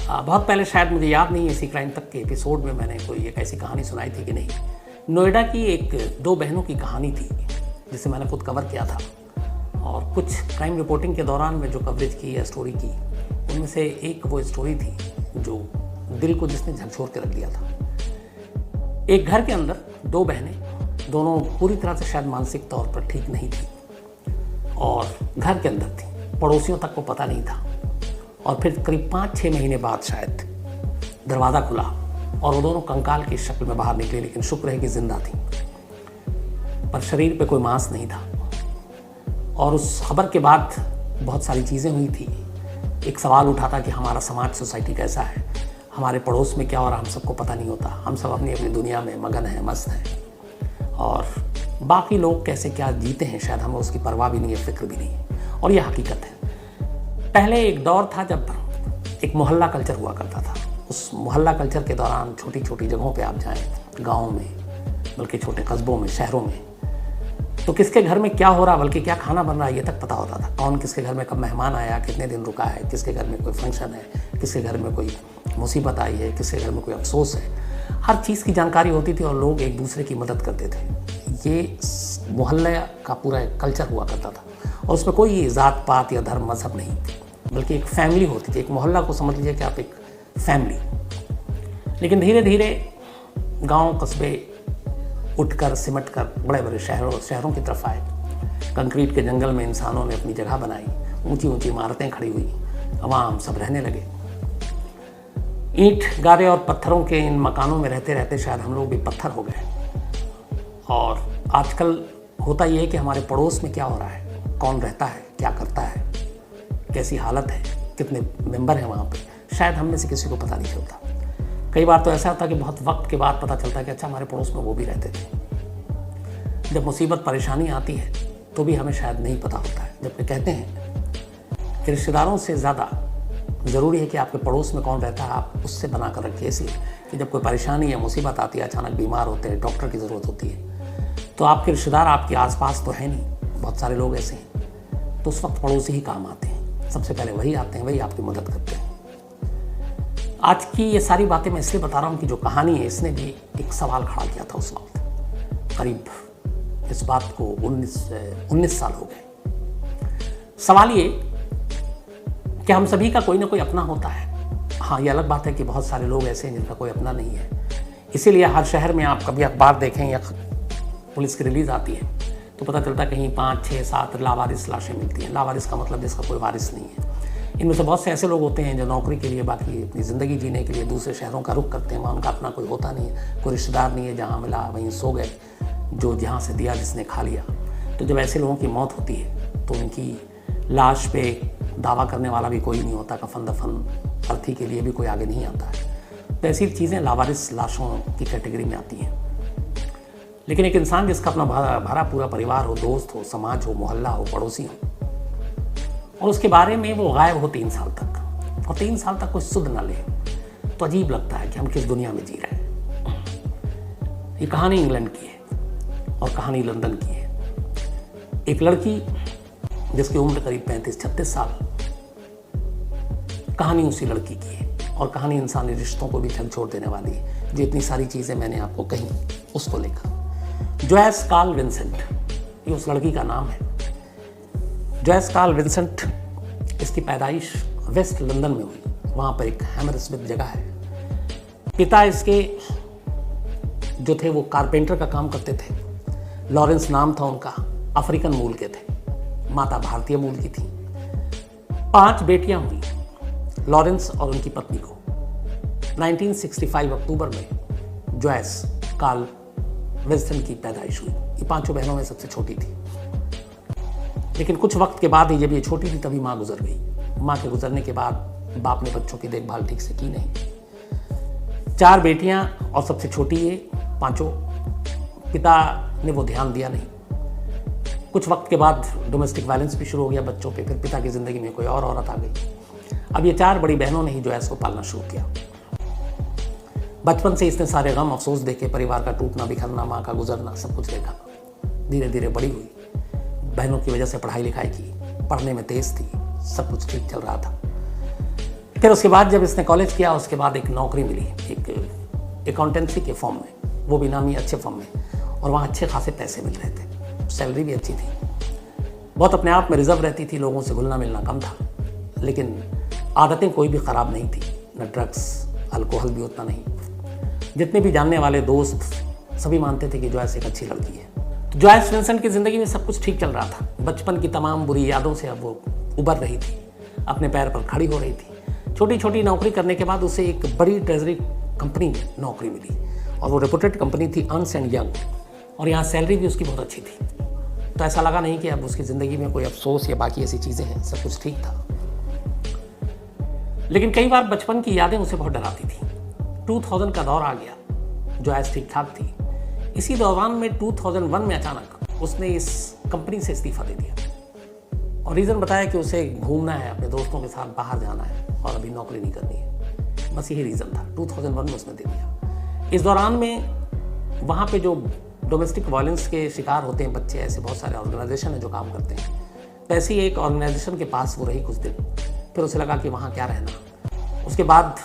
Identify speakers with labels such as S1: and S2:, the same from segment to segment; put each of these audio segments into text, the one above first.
S1: बहुत पहले, शायद मुझे याद नहीं है इसी क्राइम तक के एपिसोड में मैंने कोई एक ऐसी कहानी सुनाई थी कि नहीं। नोएडा की एक 2 बहनों की कहानी थी जिसे मैंने खुद कवर किया था, और कुछ क्राइम रिपोर्टिंग के दौरान में जो कवरेज की या स्टोरी की, उनमें से एक वो स्टोरी थी जो दिल को जिसने झकझोर के रख दिया था। एक घर के अंदर 2 बहनें, दोनों पूरी तरह से शायद मानसिक तौर पर ठीक नहीं थी और घर के अंदर थी, पड़ोसियों तक को पता नहीं था। और फिर करीब 5-6 महीने बाद शायद दरवाज़ा खुला और वो दोनों कंकाल की शक्ल में बाहर निकले, लेकिन शुक्र है कि जिंदा थी, पर शरीर पे कोई मांस नहीं था। और उस खबर के बाद बहुत सारी चीज़ें हुई थी। एक सवाल उठा था कि हमारा समाज, सोसाइटी कैसा है, हमारे पड़ोस में क्या हो रहा, हम सबको पता नहीं होता, हम सब अपनी अपनी दुनिया में मगन हैं, मस्त हैं, और बाकी लोग कैसे क्या जीते हैं शायद हमें उसकी परवाह भी नहीं है, फिक्र भी नहीं है। और ये हकीकत है। पहले एक दौर था जब एक मोहल्ला कल्चर हुआ करता था। उस मोहल्ला कल्चर के दौरान छोटी छोटी जगहों पे आप जाएं, गाँव में, बल्कि छोटे कस्बों में, शहरों में, तो किसके घर में क्या हो रहा, बल्कि क्या खाना बन रहा है, ये तक पता होता था। कौन किसके घर में कब मेहमान आया, कितने दिन रुका है, किसके घर में कोई फंक्शन है, किसके घर में कोई मुसीबत आई है, किसके घर में कोई अफसोस है, हर चीज़ की जानकारी होती थी और लोग एक दूसरे की मदद करते थे। ये मोहल्ले का पूरा एक कल्चर हुआ करता था और उसमें कोई जात पात या धर्म मजहब नहीं, बल्कि एक फैमिली होती थी। एक मोहल्ला को समझ लीजिए कि आप एक फैमिली। लेकिन धीरे धीरे गांव कस्बे उठकर सिमट कर बड़े बड़े शहरों की तरफ आए। कंक्रीट के जंगल में इंसानों ने अपनी जगह बनाई, ऊंची ऊंची इमारतें खड़ी हुई, अवाम सब रहने लगे। ईंट गारे और पत्थरों के इन मकानों में रहते रहते शायद हम लोग भी पत्थर हो गए। और आजकल होता ये है कि हमारे पड़ोस में क्या हो रहा है, कौन रहता है, क्या करता है, कैसी हालत है, कितने मेंबर हैं वहाँ पे, शायद हम में से किसी को पता नहीं चलता। कई बार तो ऐसा होता कि बहुत वक्त के बाद पता चलता है कि अच्छा हमारे पड़ोस में वो भी रहते थे। जब मुसीबत परेशानी आती है तो भी हमें शायद नहीं पता होता है। जबकि कहते हैं कि रिश्तेदारों से ज़्यादा ज़रूरी है कि आपके पड़ोस में कौन रहता है, आप उससे बना कर रखिए, इसलिए कि जब कोई परेशानी या मुसीबत आती है, अचानक बीमार होते हैं, डॉक्टर की ज़रूरत होती है, तो आपके रिश्तेदार आपके आसपास तो है नहीं, बहुत सारे लोग ऐसे हैं, तो उस वक्त पड़ोसी ही काम आते हैं। सबसे पहले वही आते हैं, वही आपकी मदद करते हैं। आज की ये सारी बातें मैं इसलिए बता रहा हूँ कि जो कहानी है इसने भी एक सवाल खड़ा किया था उस वक्त। करीब इस बात को 19 साल हो गए। सवाल ये कि हम सभी का कोई ना कोई अपना होता है। हाँ, ये अलग बात है कि बहुत सारे लोग ऐसे हैं जिनका कोई अपना नहीं है। इसीलिए हर शहर में आप कभी अखबार देखें या पुलिस की रिलीज आती है तो पता चलता है कहीं 5, 6, 7 लावारिस लाशें मिलती हैं। लावारिस का मतलब जिसका कोई वारिस नहीं है। इनमें से बहुत से ऐसे लोग होते हैं जो नौकरी के लिए, बाकी अपनी ज़िंदगी जीने के लिए दूसरे शहरों का रुख करते हैं। वहाँ उनका अपना कोई होता नहीं है, कोई रिश्तेदार नहीं है, जहाँ मिला वहीं सो गए, जो जहाँ से दिया जिसने खा लिया। तो जब ऐसे लोगों की मौत होती है तो उनकी लाश पे दावा करने वाला भी कोई नहीं होता, कफन दफन अर्थी के लिए भी कोई आगे नहीं आता है। तो ऐसी चीज़ें लावारिस लाशों की कैटेगरी में आती हैं। लेकिन एक इंसान जिसका अपना भरा पूरा परिवार हो, दोस्त हो, समाज हो, मोहल्ला हो, पड़ोसी हो, और उसके बारे में वो गायब हो 3 साल तक, और 3 साल तक कोई सुध ना ले, तो अजीब लगता है कि हम किस दुनिया में जी रहे हैं। ये कहानी इंग्लैंड की है और कहानी लंदन की है। एक लड़की जिसकी उम्र करीब 35-36 साल, कहानी उसी लड़की की है और कहानी इंसानी रिश्तों को भी झकझोर देने वाली है। जो इतनी सारी चीज़ें मैंने आपको कही उसको लेकर। जोयस कार्ल विंसेंट, ये उस लड़की का नाम है। जोयस कार्ल विंसेंट, इसकी पैदाइश वेस्ट लंदन में हुई। वहाँ पर एक हैमरस्मिथ जगह है। पिता इसके जो थे वो कारपेंटर का काम करते थे। लॉरेंस नाम था उनका, अफ्रीकन मूल के थे। माता भारतीय मूल की थी। 5 बेटियां हुई लॉरेंस और उनकी पत्नी को। 1965 अक्टूबर में जोयस कार्ल विंसेंट की पैदाइश हुई। ये 5 बहनों में सबसे छोटी थी। लेकिन कुछ वक्त के बाद ही, जब ये छोटी थी तभी माँ गुजर गई। माँ के गुजरने के बाद बाप ने बच्चों की देखभाल ठीक से की नहीं। 4 बेटियां और सबसे छोटी ये 5। पिता ने वो ध्यान दिया नहीं। कुछ वक्त के बाद डोमेस्टिक वायलेंस भी शुरू हो गया बच्चों पे। फिर पिता की ज़िंदगी में कोई और औरत आ गई। अब ये 4 बड़ी बहनों ने ही जोयस को पालना शुरू किया। बचपन से इसने सारे गम अफसोस देखे, परिवार का टूटना बिखरना, माँ का गुजरना, सब कुछ देखा। धीरे धीरे बड़ी हुई। बहनों की वजह से पढ़ाई लिखाई की, पढ़ने में तेज थी, सब कुछ ठीक चल रहा था। फिर उसके बाद जब इसने कॉलेज किया, उसके बाद एक नौकरी मिली एक अकाउंटेंसी के फॉर्म में, वो भी नामी अच्छे फॉर्म में, और वहाँ अच्छे खासे पैसे मिल रहे थे, सैलरी भी अच्छी थी, बहुत अपने आप में रिजर्व रहती थी, लोगों से घुलना मिलना कम था, लेकिन आदतें कोई भी ख़राब नहीं थी, न ड्रग्स अल्कोहल भी उतना नहीं। जितने भी जानने वाले दोस्त सभी मानते थे कि जॉयस एक अच्छी लड़की है। तो जॉयस विंसेंट की ज़िंदगी में सब कुछ ठीक चल रहा था, बचपन की तमाम बुरी यादों से अब वो उबर रही थी, अपने पैर पर खड़ी हो रही थी। छोटी छोटी नौकरी करने के बाद उसे एक बड़ी ट्रेजरी कंपनी में नौकरी मिली, और वो रेपुटेड कंपनी थी, अर्न्स्ट एंड यंग, और यहाँ सैलरी भी उसकी बहुत अच्छी थी। तो ऐसा लगा नहीं कि अब उसकी ज़िंदगी में कोई अफसोस या बाकी ऐसी चीज़ें हैं, सब कुछ ठीक था। लेकिन कई बार बचपन की यादें उसे बहुत डराती थी। 2000 का दौर आ गया, जॉयस ठीक ठाक थी। इसी दौरान में 2001 में अचानक उसने इस कंपनी से इस्तीफा दे दिया, और रीज़न बताया कि उसे घूमना है, अपने दोस्तों के साथ बाहर जाना है, और अभी नौकरी नहीं करनी है। बस यही रीज़न था। 2001 में उसने दे दिया। इस दौरान में वहाँ पे जो डोमेस्टिक वायलेंस के शिकार होते हैं बच्चे, ऐसे बहुत सारे ऑर्गेनाइजेशन है जो काम करते हैं, तो ऐसी एक ऑर्गेनाइजेशन के पास वो रही कुछ दिन। फिर उसे लगा कि वहाँ क्या रहना। उसके बाद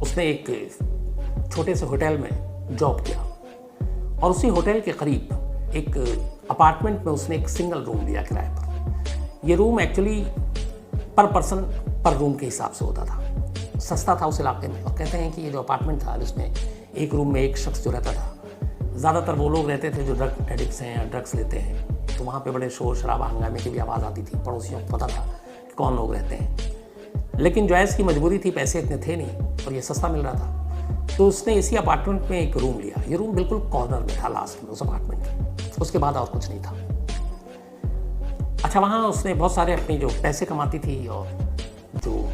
S1: उसने एक छोटे से होटल में जॉब किया, और उसी होटल के करीब एक अपार्टमेंट में उसने एक सिंगल रूम लिया किराए पर। ये रूम एक्चुअली पर पर्सन पर रूम के हिसाब से होता था, सस्ता था उस इलाके में। और कहते हैं कि ये जो अपार्टमेंट था, इसमें एक रूम में एक शख्स जो रहता था, ज़्यादातर वो लोग रहते थे जो ड्रग एडिक्ट्स हैं या ड्रग्स लेते हैं। तो वहाँ पे बड़े शोर शराबा हंगामे की भी आवाज़ आती थी, पड़ोसियों को पता था कि कौन लोग रहते हैं। लेकिन जॉयस की मजबूरी थी, पैसे इतने थे नहीं, और ये सस्ता मिल रहा था, तो उसने इसी अपार्टमेंट में एक रूम लिया। ये रूम बिल्कुल कॉर्नर में था, लास्ट में उस अपार्टमेंट के। उसके बाद और कुछ नहीं था। अच्छा, वहाँ उसने बहुत सारे अपनी जो पैसे कमाती थी, और जो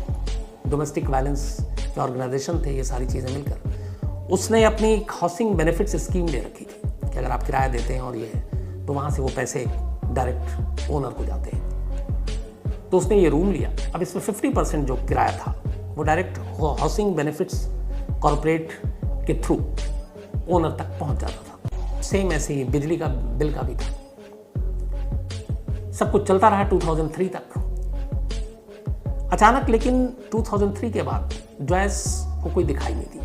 S1: डोमेस्टिक वायलेंस के ऑर्गेनाइजेशन थे, ये सारी चीज़ें मिलकर उसने अपनी हाउसिंग बेनिफिट्स स्कीम ले रखी थी कि अगर आप किराया देते हैं और ये है, तो वहाँ से वो पैसे डायरेक्ट ओनर को जाते हैं। तो उसने ये रूम लिया। अब इसमें 50% जो किराया था वो डायरेक्ट हाउसिंग बेनिफिट्स कॉर्पोरेट के थ्रू ओनर तक पहुंच जाता था। सेम ऐसे ही बिजली का बिल का भी था। सब कुछ चलता रहा 2003 तक। अचानक लेकिन 2003 के बाद जॉयस को कोई दिखाई नहीं दी।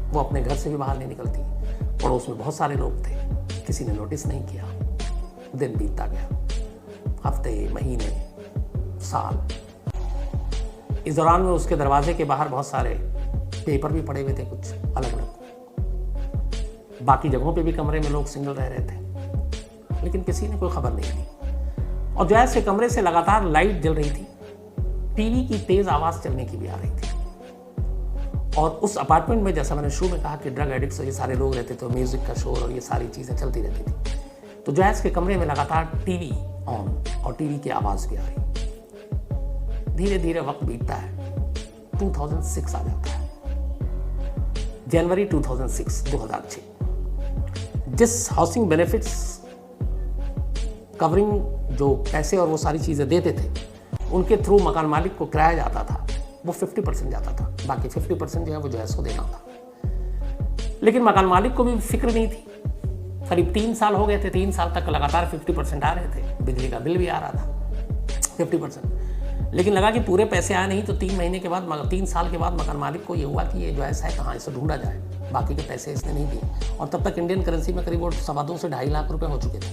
S1: वो अपने घर से भी बाहर नहीं निकलती। पड़ोस में बहुत सारे लोग थे, किसी ने नोटिस नहीं किया। दिन बीतता गया, हफ्ते, महीने, साल। इस दौरान में उसके दरवाजे के बाहर बहुत सारे पेपर भी पड़े हुए थे, कुछ अलग अलग। बाकी जगहों पे भी कमरे में लोग सिंगल रह रहे थे, लेकिन किसी ने कोई खबर नहीं दी। और जॉयस के कमरे से लगातार लाइट जल रही थी, टीवी की तेज आवाज चलने की भी आ रही थी। और उस अपार्टमेंट में, जैसा मैंने शुरू में कहा कि ड्रग एडिक्ट्स ये सारे लोग रहते थे, तो म्यूजिक का शोर और ये सारी चीज़ें चलती रहती थी। तो जॉयस के कमरे में लगातार टीवी ऑन और टीवी की आवाज़ भी आ रही। धीरे धीरे वक्त बीतता है, 2006 आ जाता है, जनवरी 2006। जिस हाउसिंग बेनिफिट्स कवरिंग जो पैसे और वो सारी चीज़ें देते थे, उनके थ्रू मकान मालिक को किराया जाता था, वो 50% जाता था। बाकी 50% जो है वो जॉयस को देना था। लेकिन मकान मालिक को भी फिक्र नहीं थी। करीब 3 साल हो गए थे, 3 साल तक लगातार 50% आ रहे थे। बिजली का बिल भी आ रहा था 50%। लेकिन लगा कि पूरे पैसे आए नहीं, तो 3 महीने के बाद, 3 साल के बाद मकान मालिक को ये हुआ कि ये जॉयस है कहाँ, इसे ढूंढा जाए। बाकी के पैसे इसने नहीं दिए। और तब तक इंडियन करेंसी में करीब 2.25 से 2.5 लाख रुपए हो चुके थे।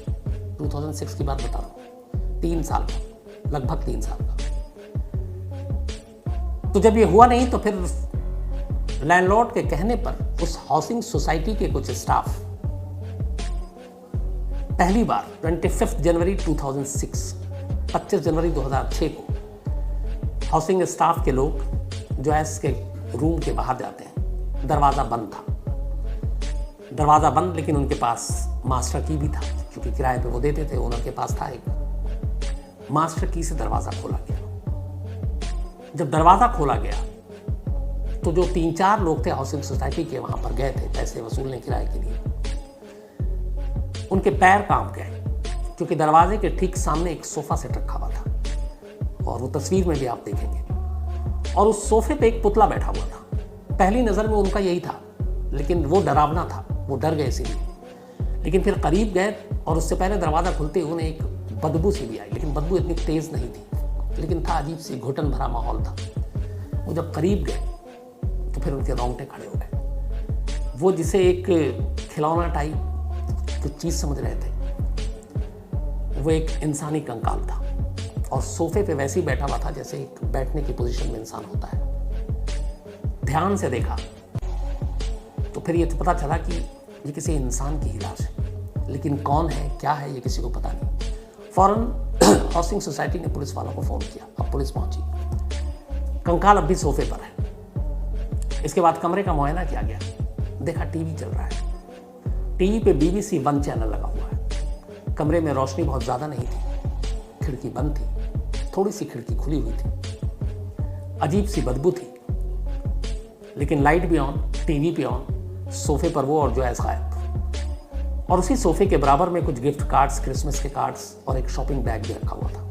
S1: 2006 की बात बता रहा हूँ, 3 साल का, लगभग 3 साल का। तो जब ये हुआ नहीं, तो फिर लैंडलॉर्ड के कहने पर उस हाउसिंग सोसाइटी के कुछ स्टाफ पहली बार 25 जनवरी 2006, 25 जनवरी 2006 को हाउसिंग स्टाफ के लोग जॉयस के रूम के बाहर जाते हैं। दरवाज़ा बंद था, दरवाज़ा बंद, लेकिन उनके पास मास्टर की भी था, क्योंकि किराए पे वो देते थे, ओनर के पास था एक। मास्टर की से दरवाज़ा खोला गया। जब दरवाज़ा खोला गया, तो जो 3-4 लोग थे हाउसिंग सोसाइटी के, वहाँ पर गए थे पैसे वसूलने किराए के लिए। उनके पैर कांप गए, क्योंकि दरवाजे के ठीक सामने एक सोफ़ा सेट रखा हुआ था, और वो तस्वीर में भी आप देखेंगे। और उस सोफे पे एक पुतला बैठा हुआ था। पहली नज़र में उनका यही था, लेकिन वो डरावना था, वो डर गए इसीलिए। लेकिन फिर करीब गए, और उससे पहले दरवाज़ा खुलते ही उन्हें एक बदबू सी भी आई, लेकिन बदबू इतनी तेज़ नहीं थी, लेकिन था अजीब सी, घुटन भरा माहौल था। वो जब करीब गए तो फिर उनके रोंगटे खड़े हो गए। वो जिसे एक खिलौना टाइप कुछ चीज़ समझ रहे थे, वो एक इंसानी कंकाल था और सोफे पे वैसे ही बैठा हुआ था जैसे एक बैठने की पोजीशन में इंसान होता है। ध्यान से देखा तो फिर ये तो पता चला कि ये किसी इंसान की ही लाश है, लेकिन कौन है क्या है ये किसी को पता नहीं। फौरन हाउसिंग सोसाइटी ने पुलिस वालों को फ़ोन किया। अब पुलिस पहुंची। कंकाल अब भी सोफे पर है। इसके बाद कमरे का मुआयना किया गया। देखा टीवी चल रहा है। टीवी पे BBC 1 चैनल लगा हुआ है। कमरे में रोशनी बहुत ज़्यादा नहीं थी, खिड़की बंद थी, थोड़ी सी खिड़की खुली हुई थी, अजीब सी बदबू थी, लेकिन लाइट भी ऑन, टीवी भी ऑन, सोफे पर वो और जोयस गायब। और उसी सोफे के बराबर में कुछ गिफ्ट कार्ड्स, क्रिसमस के कार्ड्स और एक शॉपिंग बैग भी रखा हुआ था।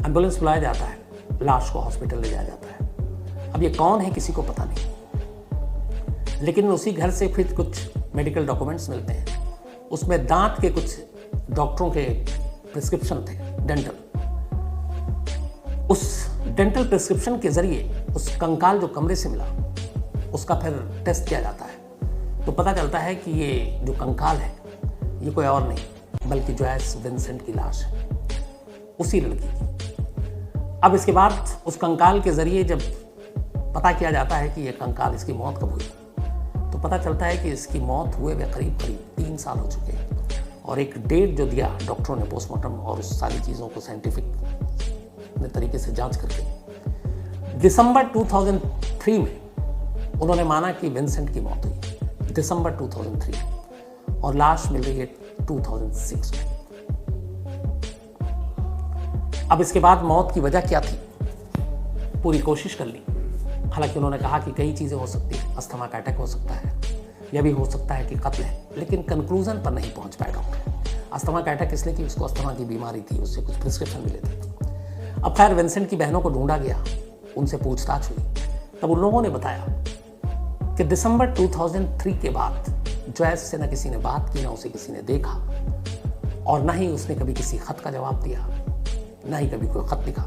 S1: एम्बुलेंस बुलाया जाता है, लाश को हॉस्पिटल ले जाया जाता है। अब ये कौन है किसी को पता नहीं, लेकिन उसी घर से फिर कुछ मेडिकल डॉक्यूमेंट्स मिलते हैं। उसमें दांत के कुछ डॉक्टरों के प्रिस्क्रिप्शन थे, डेंटल। उस डेंटल प्रिस्क्रिप्शन के जरिए उस कंकाल जो कमरे से मिला उसका फिर टेस्ट किया जाता है, तो पता चलता है कि ये जो कंकाल है ये कोई और नहीं बल्कि जोयस विंसेंट की लाश है, उसी लड़की की। अब इसके बाद उस कंकाल के जरिए जब पता किया जाता है कि ये कंकाल, इसकी मौत कब हुई, तो पता चलता है कि इसकी मौत हुए हुए करीब 3 साल हो चुके हैं। और एक डेट जो दिया डॉक्टरों ने पोस्टमार्टम और उस सारी चीज़ों को साइंटिफिक तरीके से जांच करके दिसंबर 2003 में उन्होंने माना कि विंसेंट की मौत हुई, दिसंबर 2003, और लाश मिल रही है 2006 में। अब इसके बाद मौत की वजह क्या थी, पूरी कोशिश कर ली। हालांकि उन्होंने कहा कि कई चीज़ें हो सकती हैं, अस्थमा का अटैक हो सकता है, यह भी हो सकता है कि कत्ल है, लेकिन कंक्लूजन पर नहीं पहुंच पाए डॉक्टर। अस्थमा का अटैक इसलिए कि उसको अस्थमा की बीमारी थी, उससे कुछ प्रिस्क्रिप्शन मिले थे। अब खैर विंसेंट की बहनों को ढूंढा गया, उनसे पूछताछ हुई, तब उन लोगों ने बताया कि दिसंबर 2003 के बाद जोयस से न किसी ने बात की, ना उसे किसी ने देखा, और ना ही उसने कभी किसी खत का जवाब दिया, ना ही कभी कोई खत लिखा।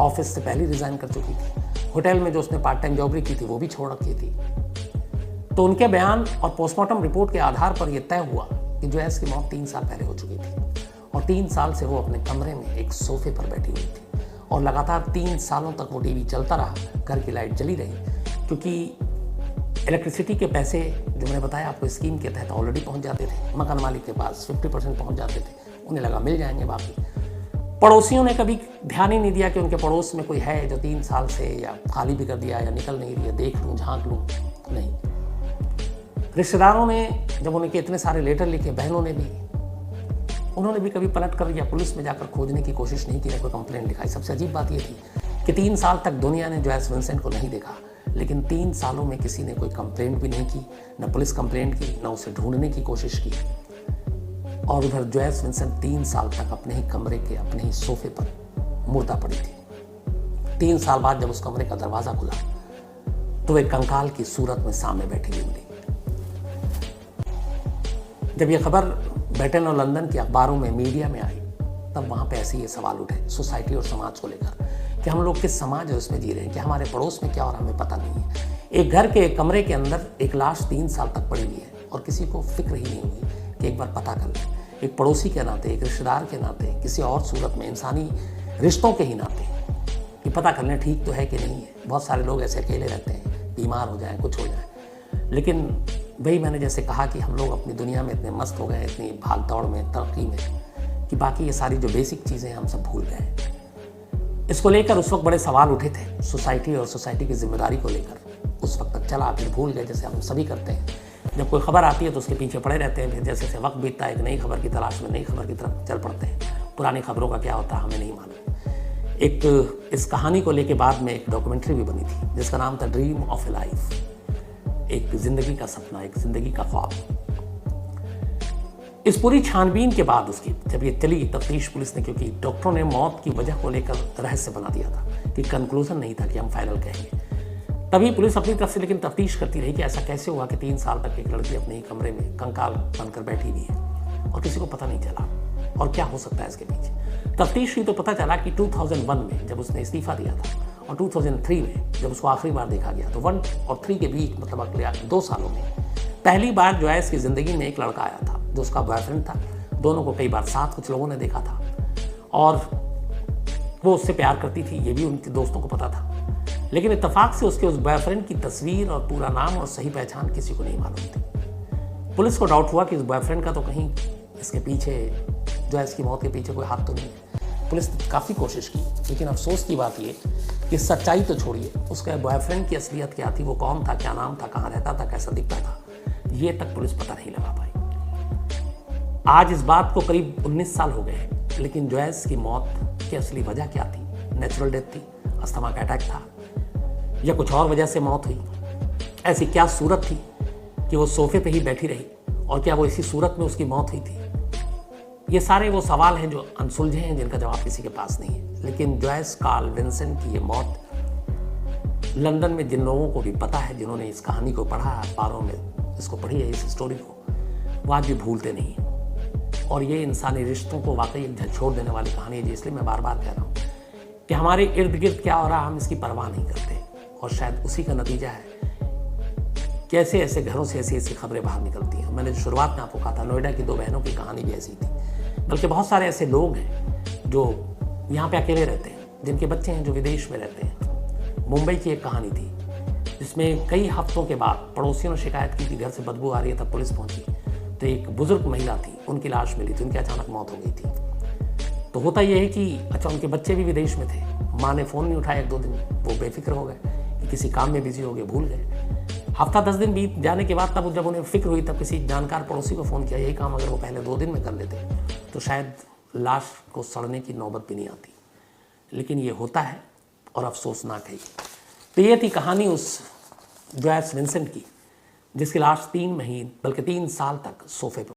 S1: ऑफिस से पहले रिजाइन कर चुकी थी, होटल में जो उसने पार्ट टाइम जॉब की थी वो भी छोड़ रखी थी। तो उनके बयान और पोस्टमार्टम रिपोर्ट के आधार पर यह तय हुआ कि जोयस की मौत 3 साल पहले हो चुकी थी, और 3 साल से वो अपने कमरे में एक सोफे पर बैठी हुई थी, और लगातार 3 सालों तक वो टीवी चलता रहा, घर की लाइट जली रही, क्योंकि इलेक्ट्रिसिटी के पैसे जो मैंने बताया आपको स्कीम के तहत ऑलरेडी पहुंच जाते थे, मकान मालिक के पास 50% पहुंच जाते थे, उन्हें लगा मिल जाएंगे बाकी। पड़ोसियों ने कभी ध्यान ही नहीं दिया कि उनके पड़ोस में कोई है जो 3 साल से या खाली भी कर दिया या निकल नहीं रही है, देख लूँ झांक लूँ, नहीं। रिश्तेदारों ने जब उनके इतने सारे लेटर लिखे, बहनों ने भी, उन्होंने भी कभी पलट कर या पुलिस में जाकर खोजने की कोशिश नहीं की, ना कोई कंप्लेंट लिखाई। सबसे अजीब बात ये थी कि 3 साल तक दुनिया ने जोयस विंसेंट को नहीं देखा, लेकिन 3 सालों में किसी ने कोई कंप्लेंट भी नहीं की, न पुलिस कंप्लेंट की, न उसे ढूंढने की कोशिश की। और उधर जोयस विंसेंट 3 साल तक अपने ही कमरे के अपने ही सोफे पर मुर्दा पड़ी थी। 3 साल बाद जब उस कमरे का दरवाजा खुला तो एक कंकाल की सूरत में सामने बैठी हुई मिली। जब यह खबर ब्रिटेन और लंदन के अखबारों में, मीडिया में आई, तब वहाँ पे ऐसे ये सवाल उठे सोसाइटी और समाज को लेकर कि हम लोग किस समाज है उसमें जी रहे हैं, कि हमारे पड़ोस में क्या और हमें पता नहीं है। एक घर के एक कमरे के अंदर एक लाश 3 साल तक पड़ी हुई है और किसी को फिक्र ही नहीं हुई कि एक बार पता कर लें। एक पड़ोसी के नाते, एक रिश्तेदार के नाते, किसी और सूरत में, इंसानी रिश्तों के ही नाते कि पता कर लें ठीक तो है कि नहीं है। बहुत सारे लोग ऐसे अकेले रहते हैं, बीमार हो जाएं, कुछ हो जाए, लेकिन वही मैंने जैसे कहा कि हम लोग अपनी दुनिया में इतने मस्त हो गए, इतनी भाग दौड़ में, तरक्की में, कि बाकी ये सारी जो बेसिक चीज़ें हैं हम सब भूल गए। इसको लेकर उस वक्त बड़े सवाल उठे थे, सोसाइटी और सोसाइटी की जिम्मेदारी को लेकर। उस वक्त तक चला, फिर भूल गए, जैसे हम सभी करते हैं। जब कोई खबर आती है तो उसके पीछे पड़े रहते हैं, फिर जैसे जैसे वक्त बीतता है एक नई खबर की तलाश में नई खबर की तरफ चल पड़ते हैं। पुरानी खबरों का क्या होता है हमें नहीं मालूम। एक इस कहानी को लेकर बाद में एक डॉक्यूमेंट्री भी बनी थी जिसका नाम था ड्रीम ऑफ ए लाइफ, एक जिंदगी का सपना, एक जिंदगी का ख्वाब। इस पूरी छानबीन के बाद उसकी जब ये चली तफ्तीश पुलिस ने, क्योंकि डॉक्टरों ने मौत की वजह को लेकर रहस्य बना दिया था कि कंक्लूजन नहीं था कि हम फाइनल कहेंगे, तभी पुलिस अपनी तरफ से लेकिन तफ्तीश करती रही कि ऐसा कैसे हुआ कि 3 साल तक एक लड़की अपने ही कमरे में कंकाल बनकर बैठी हुई है और किसी को पता नहीं चला, और क्या हो सकता है इसके पीछे। तफ्तीश हुई तो पता चला कि 2001 में जब उसने इस्तीफा दिया था और 2003 में जब उसको आखिरी बार देखा गया तो 1 और 3 के बीच मतलब अगले 2 सालों में पहली बार जॉयस की ज़िंदगी में एक लड़का आया था जो उसका बॉयफ्रेंड था। दोनों को कई बार साथ कुछ लोगों ने देखा था और वो उससे प्यार करती थी, ये भी उनके दोस्तों को पता था, लेकिन इत्तेफाक से उसके उस बॉयफ्रेंड की तस्वीर और पूरा नाम और सही पहचान किसी को नहीं मालूम थी। पुलिस को डाउट हुआ कि इस बॉयफ्रेंड का तो कहीं इसके पीछे, जॉयस की मौत के पीछे कोई हाथ तो नहीं है। पुलिस ने काफ़ी कोशिश की, लेकिन अफसोस की बात ये कि सच्चाई तो छोड़िए, उसके बॉयफ्रेंड की असलियत क्या थी, वो कौन था, क्या नाम था, कहाँ रहता था, कैसा दिखता था, ये तक पुलिस पता नहीं लगा पाई। आज इस बात को करीब 19 साल हो गए हैं, लेकिन जॉयस की मौत की असली वजह क्या थी? नेचुरल डेथ थी, अस्थमा का अटैक था, या कुछ और वजह से मौत हुई? ऐसी क्या सूरत थी कि वो सोफे पे ही बैठी रही, और क्या वो इसी सूरत में उसकी मौत हुई थी? ये सारे वो सवाल हैं जो अनसुलझे हैं, जिनका जवाब किसी के पास नहीं है। लेकिन जॉयस कार्ल विंसेंट की ये मौत लंदन में जिन लोगों को भी पता है, जिन्होंने इस कहानी को पढ़ा, अखबारों में इसको पढ़ी है, इस स्टोरी को, वो आज भी भूलते नहीं हैं। और ये इंसानी रिश्तों को वाकई एक झकझोर देने वाली कहानी है, इसलिए मैं बार बार कह रहा हूँ कि हमारे इर्द गिर्द क्या हो रहा है हम इसकी परवाह नहीं करते, और शायद उसी का नतीजा है कि ऐसे ऐसे घरों से ऐसी ऐसी खबरें बाहर निकलती हैं। मैंने जो शुरुआत में आपको कहा था, नोएडा की 2 बहनों की कहानी भी ऐसी थी, बल्कि बहुत सारे ऐसे लोग हैं जो यहाँ पे अकेले रहते हैं, जिनके बच्चे हैं जो विदेश में रहते हैं। मुंबई की एक कहानी थी जिसमें कई हफ्तों के बाद पड़ोसियों ने शिकायत की कि घर से बदबू आ रही है, तब पुलिस पहुंची तो एक बुजुर्ग महिला थी, उनकी लाश मिली थी, उनकी अचानक मौत हो गई थी। तो होता यह है कि अच्छा, उनके बच्चे भी विदेश में थे, माँ ने फ़ोन नहीं उठाया 1-2 दिन, वो बेफिक्र हो गए कि किसी काम में बिजी हो गए, भूल गए। हफ्ता 10 दिन बीत जाने के बाद तब जब उन्हें फिक्र हुई, तब किसी जानकार पड़ोसी को फ़ोन किया। यही काम अगर वो पहले 2 दिन में कर लेते तो शायद लाश को सड़ने की नौबत भी नहीं आती, लेकिन ये होता है और अफसोसनाक है। तो ये थी कहानी उस जॉयस विंसेंट की, जिसकी लाश 3 महीने बल्कि 3 साल तक सोफे पर